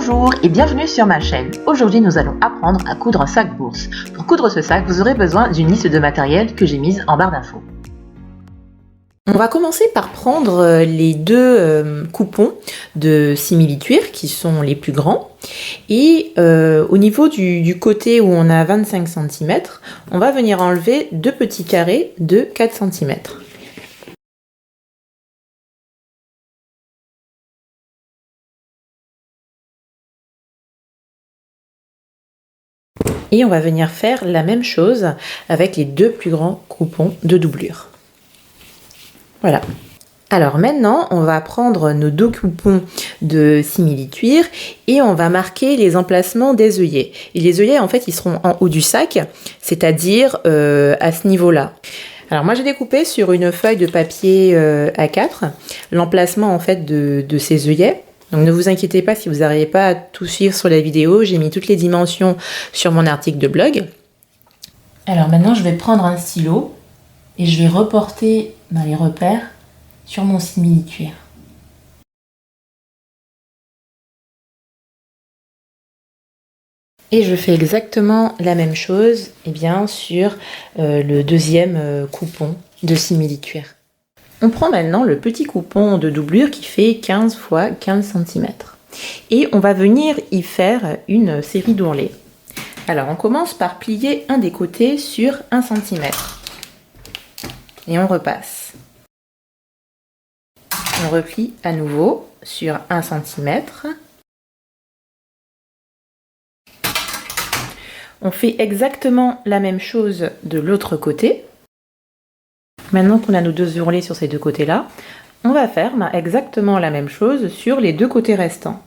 Bonjour et bienvenue sur ma chaîne. Aujourd'hui nous allons apprendre à coudre un sac bourse. Pour coudre ce sac, vous aurez besoin d'une liste de matériel que j'ai mise en barre d'infos. On va commencer par prendre les deux coupons de simili-cuir qui sont les plus grands. Et au niveau du côté où on a 25 cm, on va venir enlever deux petits carrés de 4 cm. Et on va venir faire la même chose avec les deux plus grands coupons de doublure. Voilà. Alors maintenant, on va prendre nos deux coupons de simili-cuir et on va marquer les emplacements des œillets. Et les œillets, en fait, ils seront en haut du sac, c'est-à-dire à ce niveau-là. Alors moi, j'ai découpé sur une feuille de papier A4 l'emplacement en fait de ces œillets. Donc ne vous inquiétez pas si vous n'arrivez pas à tout suivre sur la vidéo, j'ai mis toutes les dimensions sur mon article de blog. Alors maintenant, je vais prendre un stylo et je vais reporter les repères sur mon simili-cuir. Et je fais exactement la même chose sur le deuxième coupon de simili-cuir. On prend maintenant le petit coupon de doublure qui fait 15 x 15 cm. Et on va venir y faire une série d'ourlets. Alors on commence par plier un des côtés sur 1 cm. Et on repasse. On replie à nouveau sur 1 cm. On fait exactement la même chose de l'autre côté. Maintenant qu'on a nos deux ourlets sur ces deux côtés-là, on va faire exactement la même chose sur les deux côtés restants.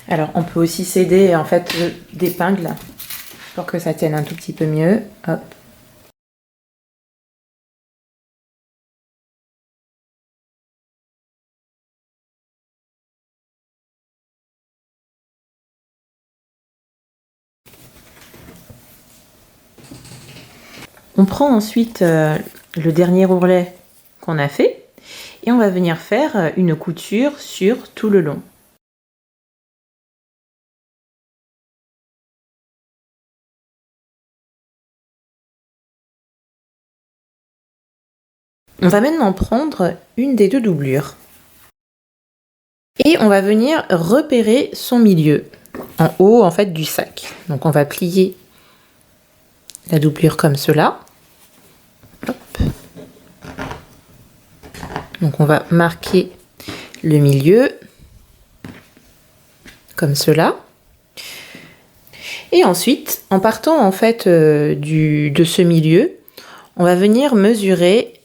Alors on peut aussi s'aider en fait d'épingles pour que ça tienne un tout petit peu mieux. Hop. On prend ensuite le dernier ourlet qu'on a fait et on va venir faire une couture sur tout le long. On va maintenant prendre une des deux doublures et on va venir repérer son milieu en haut en fait du sac. Donc on va plier la doublure comme cela. Hop. Donc on va marquer le milieu comme cela. Et ensuite, en partant en fait de ce milieu, on va venir mesurer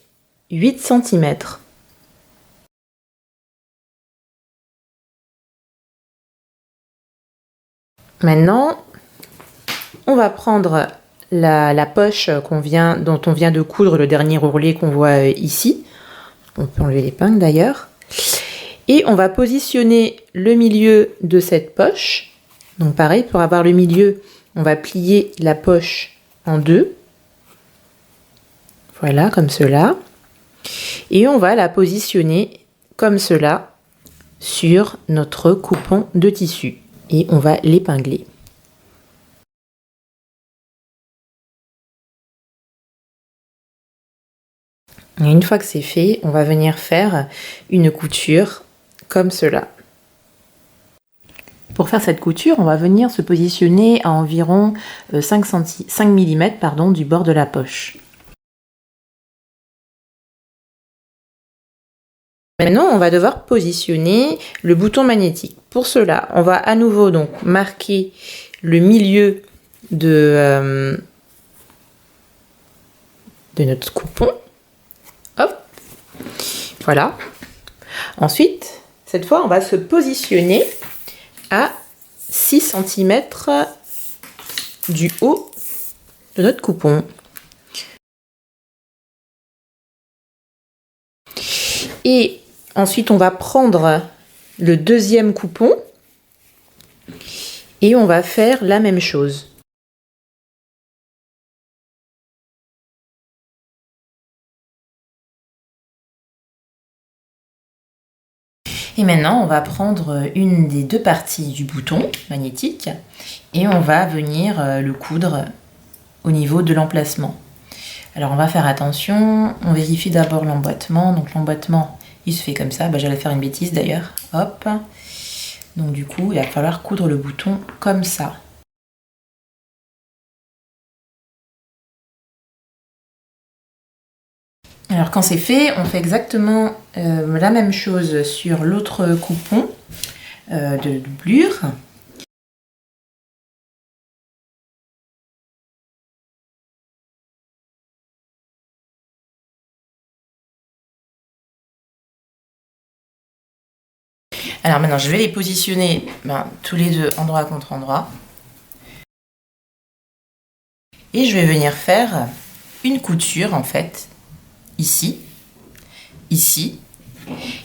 8 cm. Maintenant, on va prendre la poche dont on vient de coudre le dernier ourlet qu'on voit ici. On peut enlever l'épingle d'ailleurs. Et on va positionner le milieu de cette poche. Donc pareil, pour avoir le milieu, on va plier la poche en deux. Voilà, comme cela. Et on va la positionner comme cela sur notre coupon de tissu. Et on va l'épingler. Et une fois que c'est fait, on va venir faire une couture comme cela. Pour faire cette couture, on va venir se positionner à environ 5 mm du bord de la poche. Maintenant, on va devoir positionner le bouton magnétique. Pour cela, on va à nouveau donc marquer le milieu de notre coupon. Hop, voilà. Ensuite, cette fois, on va se positionner à 6 cm du haut de notre coupon. Et ensuite, on va prendre le deuxième coupon et on va faire la même chose. Et maintenant, on va prendre une des deux parties du bouton magnétique et on va venir le coudre au niveau de l'emplacement. Alors on va faire attention, on vérifie d'abord l'emboîtement. Donc l'emboîtement, il se fait comme ça. J'allais faire une bêtise d'ailleurs. Hop. Donc du coup, il va falloir coudre le bouton comme ça. Alors quand c'est fait, on fait exactement la même chose sur l'autre coupon de doublure. Alors maintenant, je vais les positionner tous les deux endroit contre endroit. Et je vais venir faire une couture en fait, ici, ici.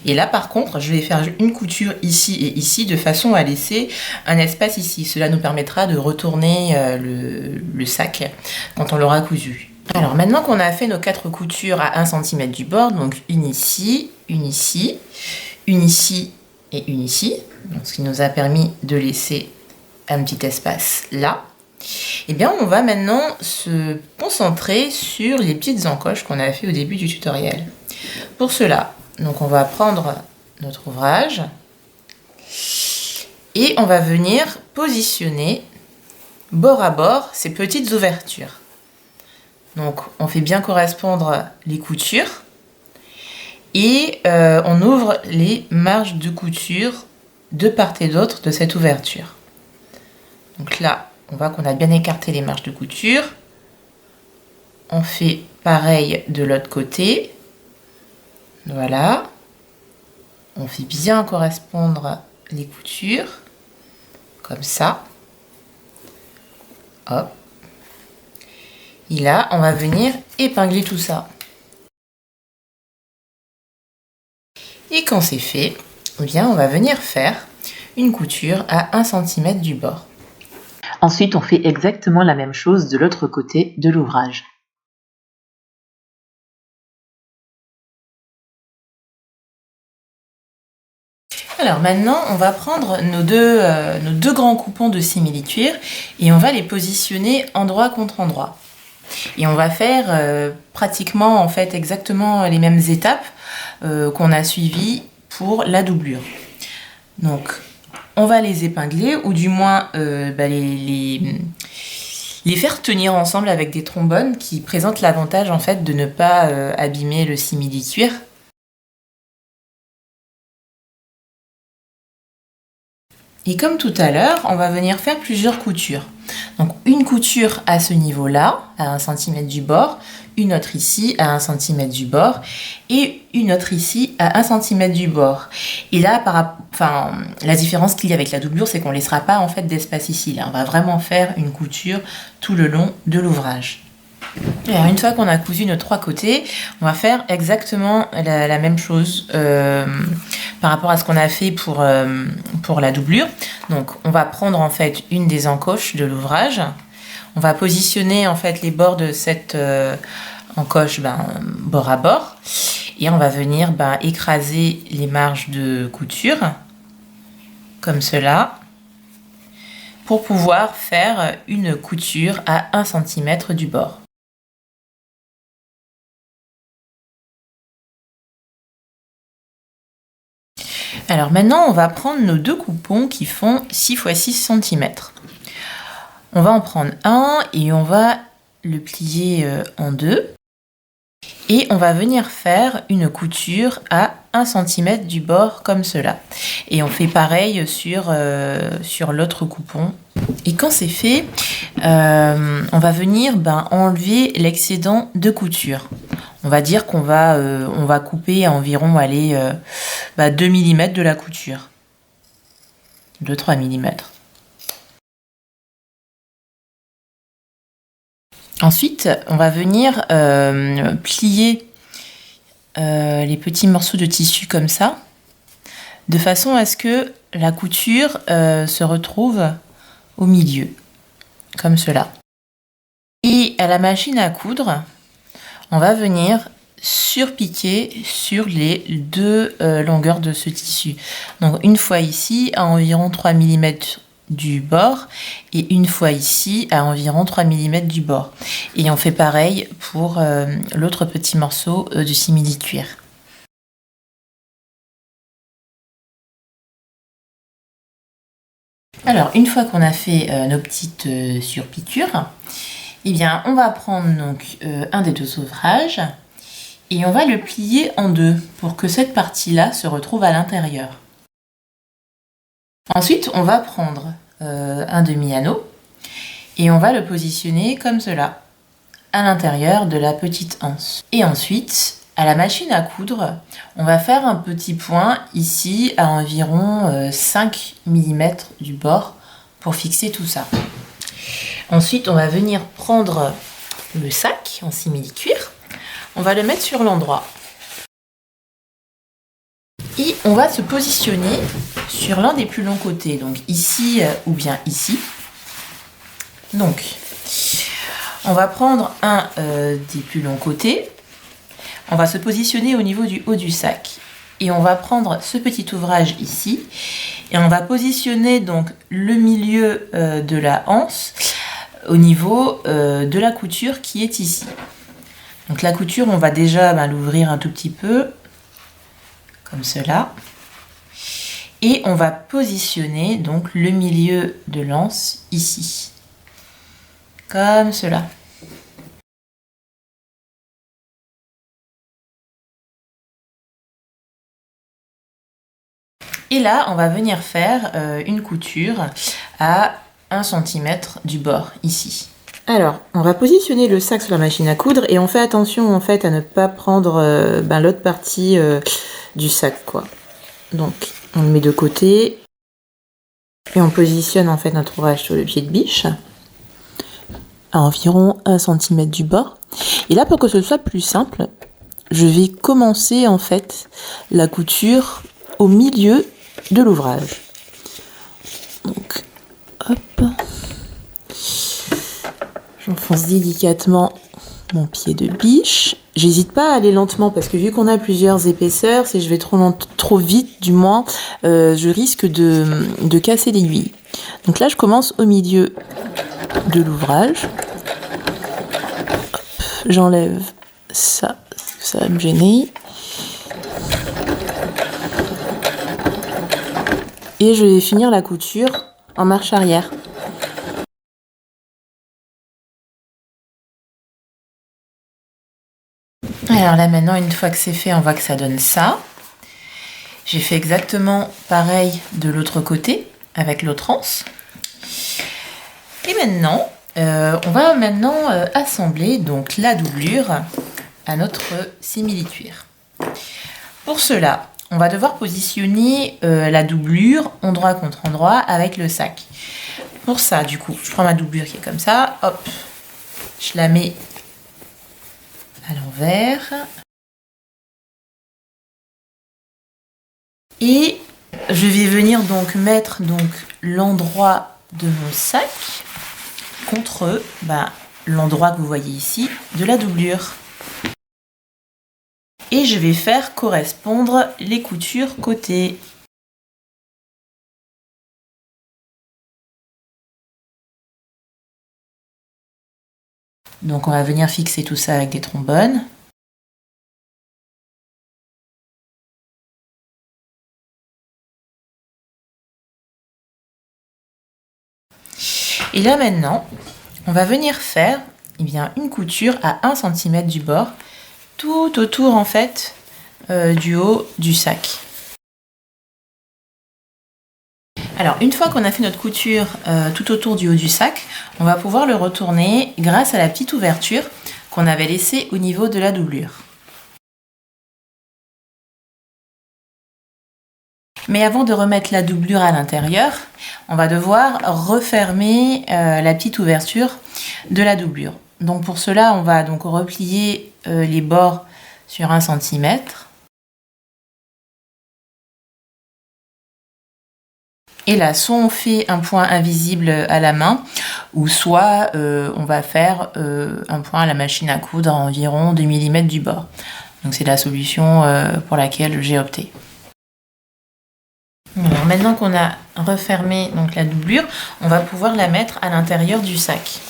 Et là par contre, je vais faire une couture ici et ici de façon à laisser un espace ici. Cela nous permettra de retourner le sac quand on l'aura cousu. Alors maintenant qu'on a fait nos 4 coutures à 1 cm du bord, donc une ici, une ici, une ici et une ici, donc ce qui nous a permis de laisser un petit espace là. Et bien on va maintenant se concentrer sur les petites encoches qu'on a fait au début du tutoriel. Pour cela, donc on va prendre notre ouvrage et on va venir positionner bord à bord ces petites ouvertures. Donc on fait bien correspondre les coutures et on ouvre les marges de couture de part et d'autre de cette ouverture. Donc là, on voit qu'on a bien écarté les marges de couture. On fait pareil de l'autre côté. Voilà. On fait bien correspondre les coutures. Comme ça. Hop. Et là, on va venir épingler tout ça. Et quand c'est fait, eh bien, on va venir faire une couture à 1 cm du bord. Ensuite, on fait exactement la même chose de l'autre côté de l'ouvrage. Alors maintenant, on va prendre nos deux grands coupons de simili-cuir et on va les positionner endroit contre endroit. Et on va faire pratiquement en fait exactement les mêmes étapes qu'on a suivies pour la doublure. Donc on va les épingler ou du moins les faire tenir ensemble avec des trombones qui présentent l'avantage en fait de ne pas abîmer le simili-cuir. Et comme tout à l'heure, on va venir faire plusieurs coutures. Donc une couture à ce niveau-là, à 1 cm du bord, une autre ici à 1 cm du bord et une autre ici à 1 cm du bord. Et là, la différence qu'il y a avec la doublure, c'est qu'on ne laissera pas en fait d'espace ici. Là, on va vraiment faire une couture tout le long de l'ouvrage. Alors une fois qu'on a cousu nos 3 côtés, on va faire exactement la même chose par rapport à ce qu'on a fait pour la doublure. Donc on va prendre en fait une des encoches de l'ouvrage, on va positionner en fait les bords de cette encoche bord à bord et on va venir écraser les marges de couture comme cela pour pouvoir faire une couture à 1 cm du bord. Alors maintenant, on va prendre nos 2 coupons qui font 6 x 6 cm. On va en prendre un et on va le plier en 2. Et on va venir faire une couture à 1 cm du bord comme cela. Et on fait pareil sur l'autre coupon. Et quand c'est fait, on va venir enlever l'excédent de couture. On va dire qu'on va couper à environ 2 mm de la couture. 2-3 mm. Ensuite, on va venir plier les petits morceaux de tissu comme ça, de façon à ce que la couture se retrouve au milieu, comme cela. Et à la machine à coudre, on va venir surpiquer sur les deux longueurs de ce tissu. Donc une fois ici à environ 3 mm du bord et une fois ici à environ 3 mm du bord. Et on fait pareil pour l'autre petit morceau de simili-cuir. Alors une fois qu'on a fait nos petites surpiqûres, eh bien on va prendre donc un des deux ouvrages et on va le plier en deux pour que cette partie-là se retrouve à l'intérieur. Ensuite, on va prendre un demi-anneau et on va le positionner comme cela, à l'intérieur de la petite anse. Et ensuite, à la machine à coudre, on va faire un petit point ici à environ 5 mm du bord pour fixer tout ça. Ensuite, on va venir prendre le sac en simili-cuir. On va le mettre sur l'endroit. Et on va se positionner sur l'un des plus longs côtés, donc ici ou bien ici. Donc, on va prendre un des plus longs côtés. On va se positionner au niveau du haut du sac. Et on va prendre ce petit ouvrage ici. Et on va positionner donc le milieu de la anse au niveau de la couture qui est ici. Donc la couture, on va déjà l'ouvrir un tout petit peu, comme cela. Et on va positionner donc le milieu de l'anse ici, comme cela. Et là, on va venir faire une couture à 1 cm du bord, ici. Alors, on va positionner le sac sur la machine à coudre et on fait attention en fait à ne pas prendre l'autre partie du sac, quoi. Donc, on le met de côté et on positionne en fait notre ouvrage sur le pied de biche à environ 1 cm du bord. Et là, pour que ce soit plus simple, je vais commencer en fait la couture au milieu de l'ouvrage. Donc, hop, j'enfonce délicatement mon pied de biche. J'hésite pas à aller lentement parce que vu qu'on a plusieurs épaisseurs, si je vais trop vite, du moins, je risque de casser l'aiguille. Donc là, je commence au milieu de l'ouvrage. J'enlève ça, ça va me gêner. Et je vais finir la couture en marche arrière. Alors là maintenant, une fois que c'est fait, on voit que ça donne ça. J'ai fait exactement pareil de l'autre côté avec l'autre anse. Et maintenant, on va assembler donc la doublure à notre simili-cuir. Pour cela, on va devoir positionner la doublure endroit contre endroit avec le sac. Pour ça, du coup, je prends ma doublure qui est comme ça, hop, je la mets à l'envers. Et je vais venir donc mettre l'endroit de mon sac contre l'endroit que vous voyez ici de la doublure. Et je vais faire correspondre les coutures côté. Donc on va venir fixer tout ça avec des trombones. Et là maintenant, on va venir faire une couture à 1 cm du bord, tout autour en fait du haut du sac. Alors une fois qu'on a fait notre couture tout autour du haut du sac, on va pouvoir le retourner grâce à la petite ouverture qu'on avait laissée au niveau de la doublure. Mais avant de remettre la doublure à l'intérieur, on va devoir refermer la petite ouverture de la doublure. Donc pour cela, on va donc replier les bords sur 1 cm. Et là, soit on fait un point invisible à la main, ou soit on va faire un point à la machine à coudre à environ 2 mm du bord. Donc c'est la solution pour laquelle j'ai opté. Alors maintenant qu'on a refermé donc la doublure, on va pouvoir la mettre à l'intérieur du sac.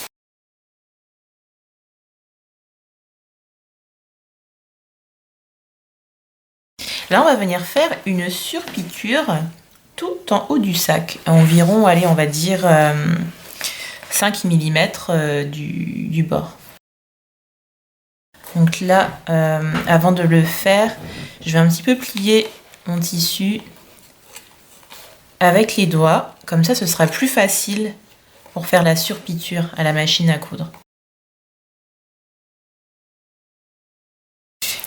Là, on va venir faire une surpiqûre tout en haut du sac, à environ, allez, on va dire 5 mm du bord. Donc là, avant de le faire, je vais un petit peu plier mon tissu avec les doigts, comme ça ce sera plus facile pour faire la surpiqûre à la machine à coudre.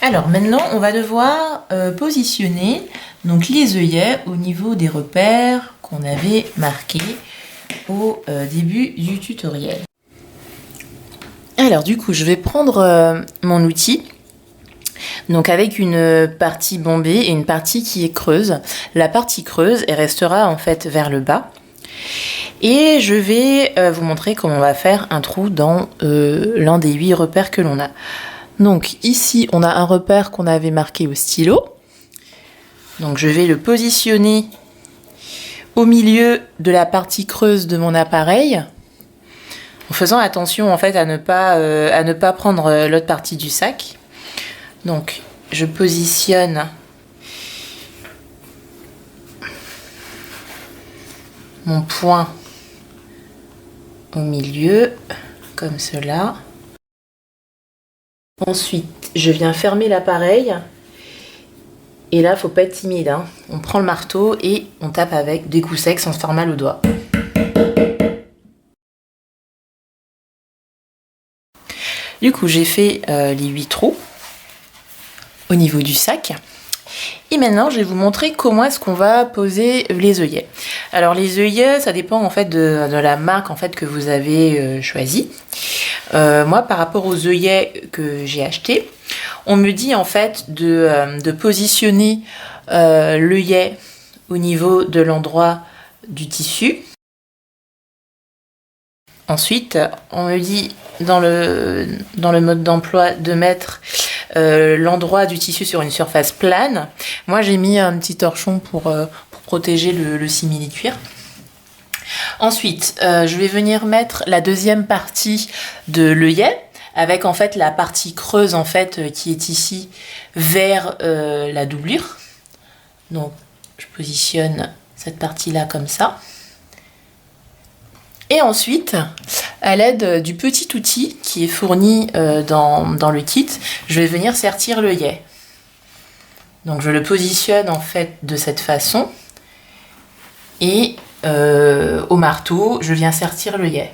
Alors maintenant, on va devoir positionner donc les œillets au niveau des repères qu'on avait marqués au début du tutoriel. Alors du coup, je vais prendre mon outil, donc avec une partie bombée et une partie qui est creuse. La partie creuse, elle restera en fait vers le bas. Et je vais vous montrer comment on va faire un trou dans l'un des 8 repères que l'on a. Donc ici, on a un repère qu'on avait marqué au stylo. Donc je vais le positionner au milieu de la partie creuse de mon appareil, en faisant attention en fait à ne pas prendre l'autre partie du sac. Donc je positionne mon point au milieu, comme cela. Ensuite, je viens fermer l'appareil. Et là, faut pas être timide, hein. On prend le marteau et on tape avec des coups secs sans se faire mal aux doigts. Du coup, j'ai fait les 8 trous au niveau du sac. Et maintenant, je vais vous montrer comment est-ce qu'on va poser les œillets. Alors, les œillets, ça dépend en fait de la marque en fait que vous avez choisie. Moi, par rapport aux œillets que j'ai achetés, on me dit en fait de positionner l'œillet au niveau de l'endroit du tissu. Ensuite, on me dit dans le mode d'emploi de mettre l'endroit du tissu sur une surface plane. Moi, j'ai mis un petit torchon pour protéger le simili-cuir. Ensuite, je vais venir mettre la deuxième partie de l'œillet avec en fait la partie creuse en fait qui est ici vers la doublure. Donc, je positionne cette partie-là comme ça. Et ensuite, à l'aide du petit outil qui est fourni dans le kit, je vais venir sertir l'œillet. Donc je le positionne en fait de cette façon et au marteau, je viens sertir l'œillet.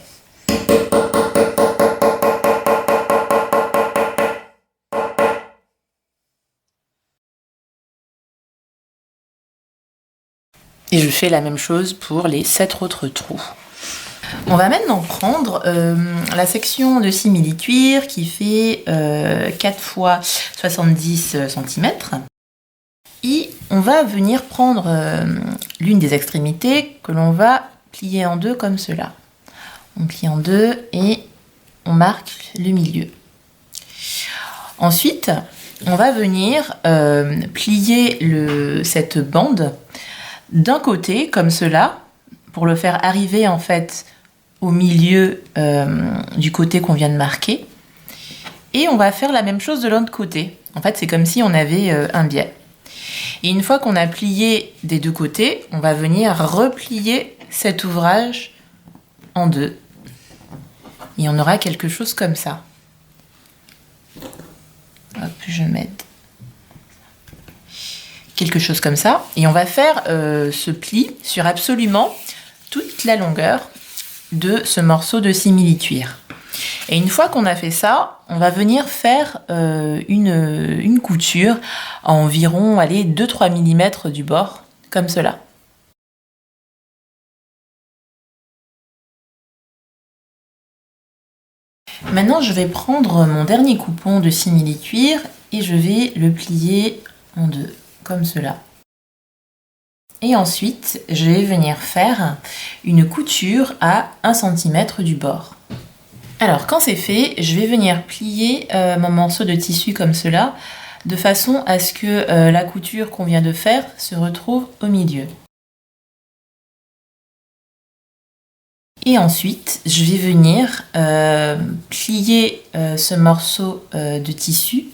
Et je fais la même chose pour les 7 autres trous. On va maintenant prendre la section de simili-cuir qui fait 4 x 70 cm. Et on va venir prendre l'une des extrémités que l'on va plier en deux comme cela. On plie en deux et on marque le milieu. Ensuite, on va venir plier cette bande d'un côté comme cela pour le faire arriver en fait au milieu du côté qu'on vient de marquer. Et on va faire la même chose de l'autre côté. En fait, c'est comme si on avait un biais. Et une fois qu'on a plié des deux côtés, on va venir replier cet ouvrage en deux. Et on aura quelque chose comme ça. Hop, je m'aide. Quelque chose comme ça. Et on va faire ce pli sur absolument toute la longueur de ce morceau de simili-cuir. Et une fois qu'on a fait ça, on va venir faire une couture à environ 2-3 mm du bord, comme cela. Maintenant, je vais prendre mon dernier coupon de simili-cuir et je vais le plier en deux, comme cela. Et ensuite, je vais venir faire une couture à 1 cm du bord. Alors, quand c'est fait, je vais venir plier mon morceau de tissu comme cela de façon à ce que la couture qu'on vient de faire se retrouve au milieu. Et ensuite, je vais venir plier ce morceau de tissu.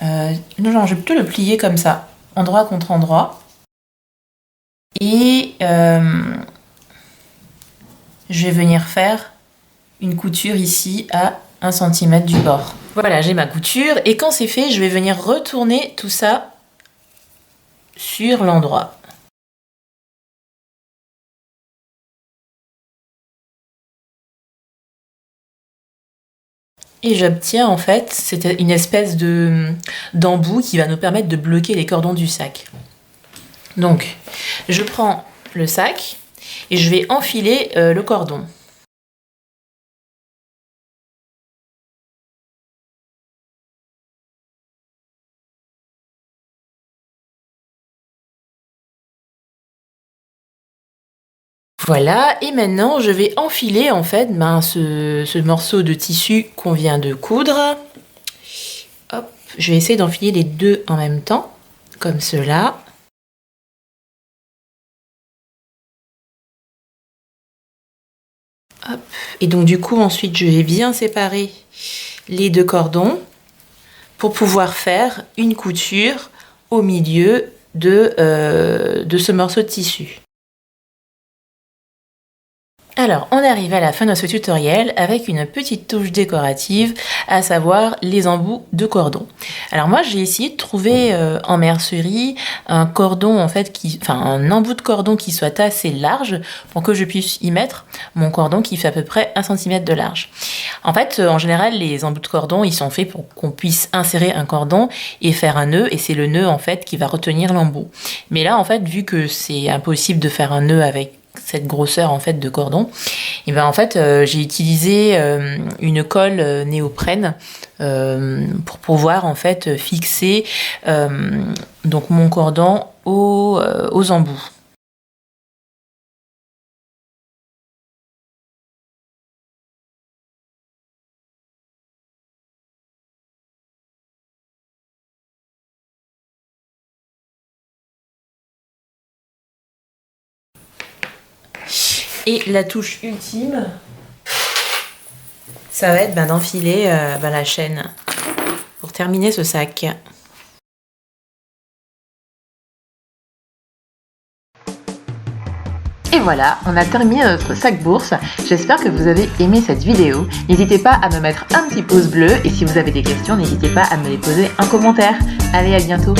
Non, je vais plutôt le plier comme ça, endroit contre endroit. Et je vais venir faire une couture ici à 1 cm du bord. Voilà, j'ai ma couture et quand c'est fait, je vais venir retourner tout ça sur l'endroit. Et j'obtiens en fait, c'est une espèce d'embout qui va nous permettre de bloquer les cordons du sac. Donc, je prends le sac et je vais enfiler le cordon. Voilà, et maintenant je vais enfiler en fait ce morceau de tissu qu'on vient de coudre. Hop, je vais essayer d'enfiler les deux en même temps, comme cela. Hop. Et donc du coup ensuite je vais bien séparer les deux cordons pour pouvoir faire une couture au milieu de ce morceau de tissu. Alors, on arrive à la fin de ce tutoriel avec une petite touche décorative, à savoir les embouts de cordon. Alors moi, j'ai essayé de trouver en mercerie un cordon en fait un embout de cordon qui soit assez large pour que je puisse y mettre mon cordon qui fait à peu près 1 cm de large. En fait, en général, les embouts de cordon, ils sont faits pour qu'on puisse insérer un cordon et faire un nœud, et c'est le nœud en fait qui va retenir l'embout. Mais là, en fait, vu que c'est impossible de faire un nœud avec cette grosseur en fait de cordon, et ben en fait j'ai utilisé une colle néoprène pour pouvoir en fait fixer donc mon cordon aux embouts. Et la touche ultime, ça va être d'enfiler la chaîne pour terminer ce sac. Et voilà, on a terminé notre sac bourse. J'espère que vous avez aimé cette vidéo. N'hésitez pas à me mettre un petit pouce bleu et si vous avez des questions, n'hésitez pas à me les poser en commentaire. Allez, à bientôt!